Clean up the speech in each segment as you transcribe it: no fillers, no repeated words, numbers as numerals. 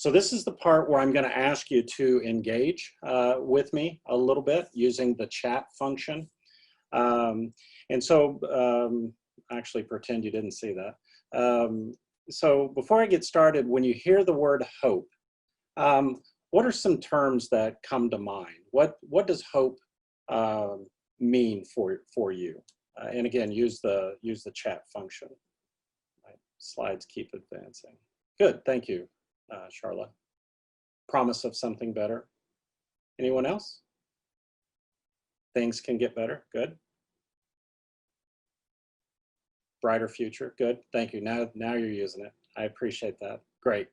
So this is the part where I'm going to ask you to engage with me a little bit using the chat function. And so actually pretend you didn't see that. So before I get started, when you hear the word hope, what are some terms that come to mind? What does hope mean for you? And again, use the chat function. My slides keep advancing. Good, thank you, Charlotte. Promise of something better. Anyone else? Things can get better. Good. Brighter future. Good. Thank you. Now you're using it. I appreciate that. Great.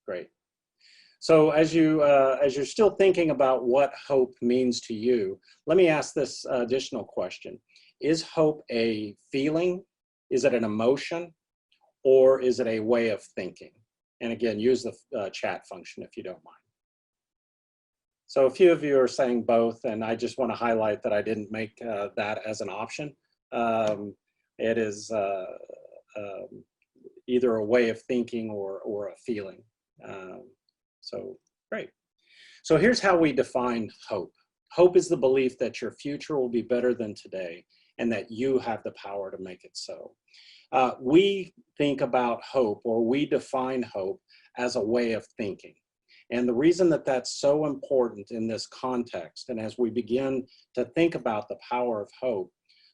Great. So as you're still thinking about what hope means to you, let me ask this additional question. Is hope a feeling? Is it an emotion? Or is it a way of thinking? And again, use the chat function if you don't mind. So a few of you are saying both, and I just want to highlight that I didn't make that as an option. It is either a way of thinking or a feeling. So great. So here's how we define hope. Hope is the belief that your future will be better than today and that you have the power to make it so. We think about hope, or we define hope as a way of thinking. And the reason that that's so important in this context, and as we begin to think about the power of hope,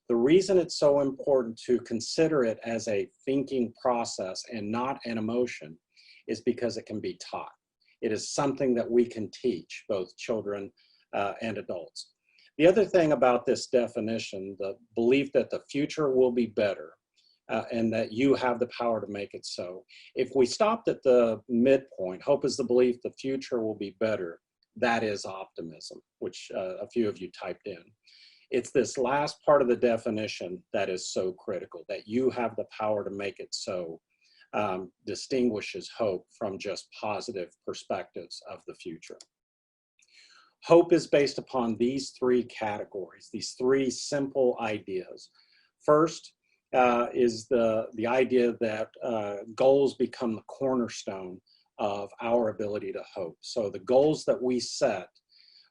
the reason it's so important to consider it as a thinking process and not an emotion is because it can be taught. It is something that we can teach both children and adults. The other thing about this definition, the belief that the future will be better and that you have the power to make it so. If we stopped at the midpoint, hope is the belief the future will be better, that is optimism, which a few of you typed in. It's this last part of the definition that is so critical, that you have the power to make it so, distinguishes hope from just positive perspectives of the future. Hope is based upon these three categories, these three simple ideas. First is the idea that goals become the cornerstone of our ability to hope. So the goals that we set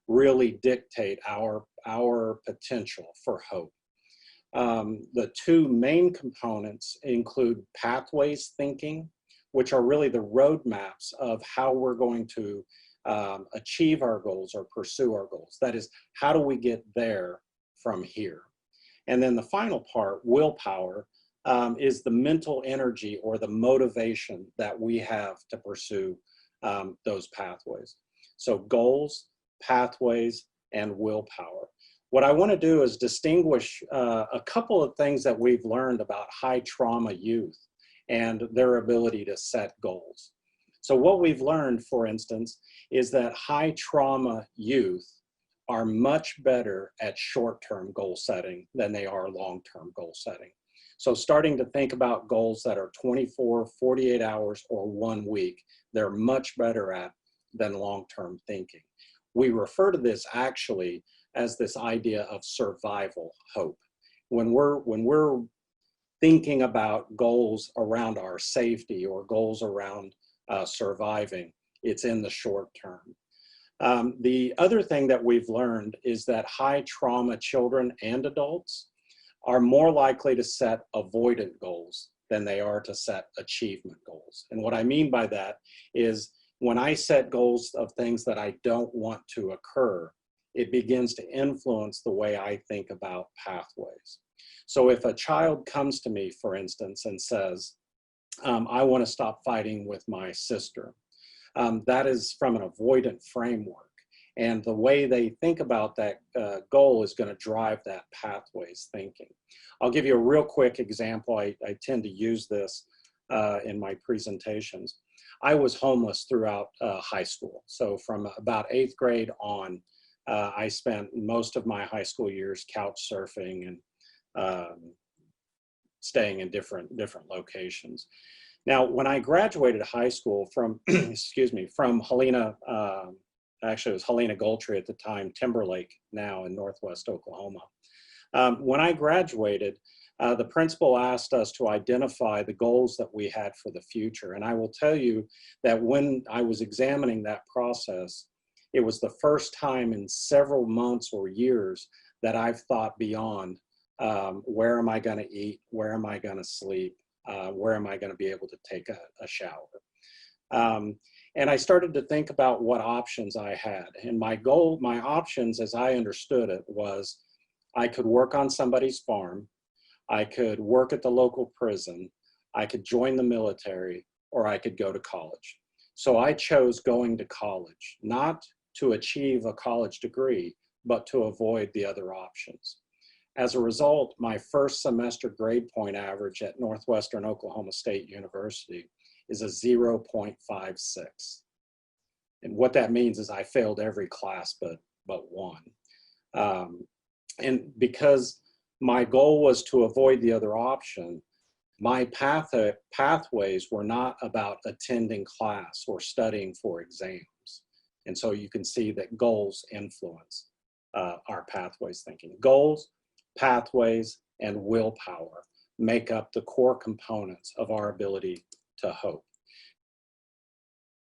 really dictate our potential for hope. The two main components include pathways thinking, which are really the roadmaps of how we're going to achieve our goals or pursue our goals. That is, how do we get there from here? And then the final part, willpower, is the mental energy or the motivation that we have to pursue those pathways. So goals, pathways, and willpower. What I want to do is distinguish a couple of things that we've learned about high trauma youth and their ability to set goals. So what we've learned, for instance, is that high trauma youth are much better at short-term goal setting than they are long-term goal setting. So starting to think about goals that are 24, 48 hours, or 1 week, they're much better at than long-term thinking. We refer to this actually as this idea of survival hope. When we're thinking about goals around our safety or goals around surviving, it's in the short term. The other thing that we've learned is that high trauma children and adults are more likely to set avoidant goals than they are to set achievement goals. And what I mean by that is when I set goals of things that I don't want to occur, it begins to influence the way I think about pathways. So if a child comes to me, for instance, and says, I want to stop fighting with my sister, that is from an avoidant framework. And the way they think about that goal is going to drive that pathways thinking. I'll give you a real quick example. I tend to use this in my presentations. I was homeless throughout high school. So from about 8th grade on, I spent most of my high school years couch surfing and staying in different locations. Now, when I graduated high school from, excuse me, from Helena, actually it was Helena Gultry at the time, Timberlake now in Northwest Oklahoma. When I graduated, the principal asked us to identify the goals that we had for the future. And I will tell you that when I was examining that process, it was the first time in several months or years that I've thought beyond where am I going to eat, where am I going to sleep, where am I going to be able to take a shower. And I started to think about what options I had. And my options as I understood it was I could work on somebody's farm, I could work at the local prison, I could join the military, or I could go to college. So I chose going to college, not to achieve a college degree, but to avoid the other options. As a result, my first semester grade point average at Northwestern Oklahoma State University is a 0.56. And what that means is I failed every class but one. And because my goal was to avoid the other option, my pathways were not about attending class or studying for exams. And so you can see that goals influence our pathways thinking. Goals, pathways, and willpower make up the core components of our ability to hope.